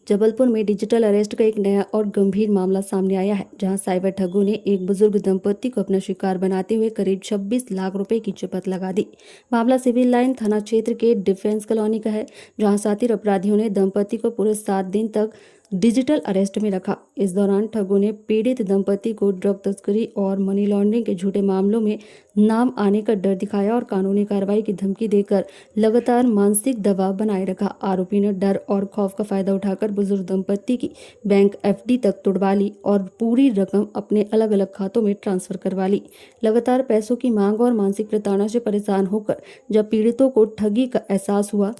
जबलपुर में digital arrest का एक नया और गंभीर मामला सामने आया है, जहां साइबर ठगों ने एक बुजुर्ग दंपति को अपना शिकार बनाते हुए करीब 26 लाख रुपए की चुपत लगा दी। मामला सिविल लाइन थाना क्षेत्र के डिफेंस कॉलोनी का है, जहां शातिर अपराधियों ने दंपति को पूरे 7 दिन तक डिजिटल अरेस्ट में रखा। इस दौरान ठगों ने पीड़ित दंपति को ड्रग तस्करी और मनी लॉन्ड्रिंग के झूठे मामलों में नाम आने का डर दिखाया और कानूनी कार्रवाई की धमकी देकर लगातार मानसिक दबाव बनाए रखा। आरोपी ने डर और खौफ का फायदा उठाकर बुजुर्ग दंपति की बैंक एफडी तक तुड़वा ली और पूरी रकम अपने अलग अलग खातों में ट्रांसफर करवा ली। लगातार पैसों की मांग और मानसिक प्रताड़ना से परेशान होकर जब पीड़ितों को ठगी का एहसास हुआ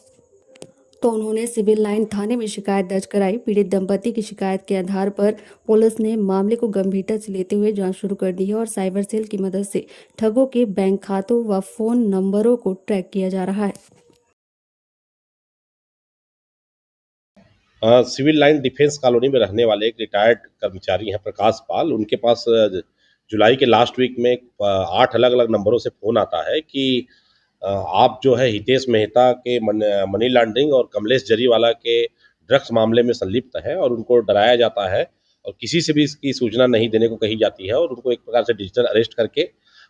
तो उन्होंने सिविल लाइन थाने में शिकायत दर्ज कराई। पीड़ित दंपति की शिकायत के आधार पर पुलिस ने मामले को गंभीरता से लेते हुए जांच शुरू कर दी है और साइबर सेल की मदद से ठगों के बैंक खातों व फोन नंबरों को ट्रैक किया जा रहा है। सिविल लाइन डिफेंस कॉलोनी में रहने वाले एक रिटायर्ड कर्मचारी हैं प्रकाश पाल। उनके पास जुलाई के लास्ट वीक में 8 अलग अलग नंबरों से फ़ोन आता है कि आप जो है हितेश मेहता के मनी लॉन्ड्रिंग और कमलेश जरीवाला के ड्रग्स मामले में संलिप्त है और उनको डराया जाता है और किसी से भी इसकी सूचना नहीं देने को कही जाती है और उनको एक प्रकार से डिजिटल अरेस्ट करके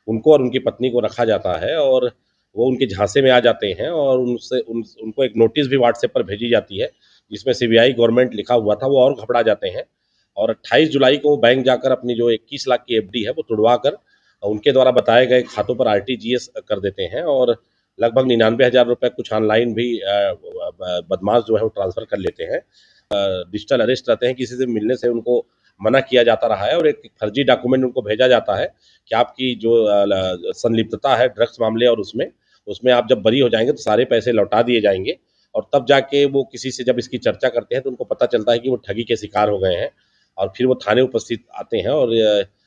उनको और उनकी पत्नी को रखा जाता है और वो उनके झांसे में आ जाते हैं और उनको एक नोटिस भी व्हाट्सएप पर भेजी जाती है जिसमें सीबीआई गवर्नमेंट लिखा हुआ था। वो और घबरा जाते हैं और 28 जुलाई को बैंक जाकर अपनी जो 21 लाख की एफडी है वो तुड़वा कर उनके द्वारा बताए गए खातों पर आरटीजीएस कर देते हैं और लगभग 99,000 रुपये कुछ ऑनलाइन भी बदमाश जो है वो ट्रांसफ़र कर लेते हैं। डिजिटल अरेस्ट रहते हैं, किसी से मिलने से उनको मना किया जाता रहा है और एक फर्जी डॉक्यूमेंट उनको भेजा जाता है कि आपकी जो संलिप्तता है ड्रग्स मामले और उसमें आप जब बरी हो जाएंगे तो सारे पैसे लौटा दिए जाएंगे और तब जाके वो किसी से जब इसकी चर्चा करते हैं तो उनको पता चलता है कि वो ठगी के शिकार हो गए हैं और फिर वो थाने उपस्थित आते हैं और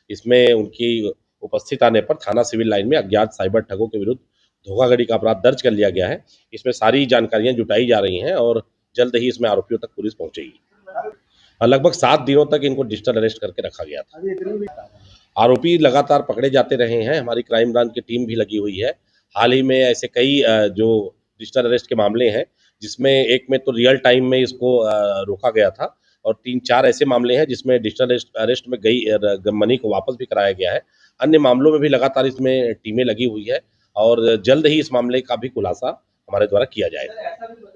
इसमें उनकी उपस्थित आने पर थाना सिविल लाइन में अज्ञात साइबर ठगों के विरुद्ध धोखाधड़ी का अपराध दर्ज कर लिया गया है। इसमें सारी जानकारियां जुटाई जा रही हैं और जल्द ही इसमें आरोपियों तक पुलिस पहुंचेगी। लगभग 7 दिनों तक इनको डिजिटल अरेस्ट करके रखा गया था। आरोपी लगातार पकड़े जाते रहे हैं, हमारी क्राइम ब्रांच की टीम भी लगी हुई है। हाल ही में ऐसे कई जो डिजिटल अरेस्ट के मामले हैं जिसमें एक में तो रियल टाइम में इसको रोका गया था और 3-4 ऐसे मामले हैं जिसमें डिजिटल अरेस्ट में गई मनी को वापस भी कराया गया है। अन्य मामलों में भी लगातार इसमें टीमें लगी हुई है और जल्द ही इस मामले का भी खुलासा हमारे द्वारा किया जाएगा।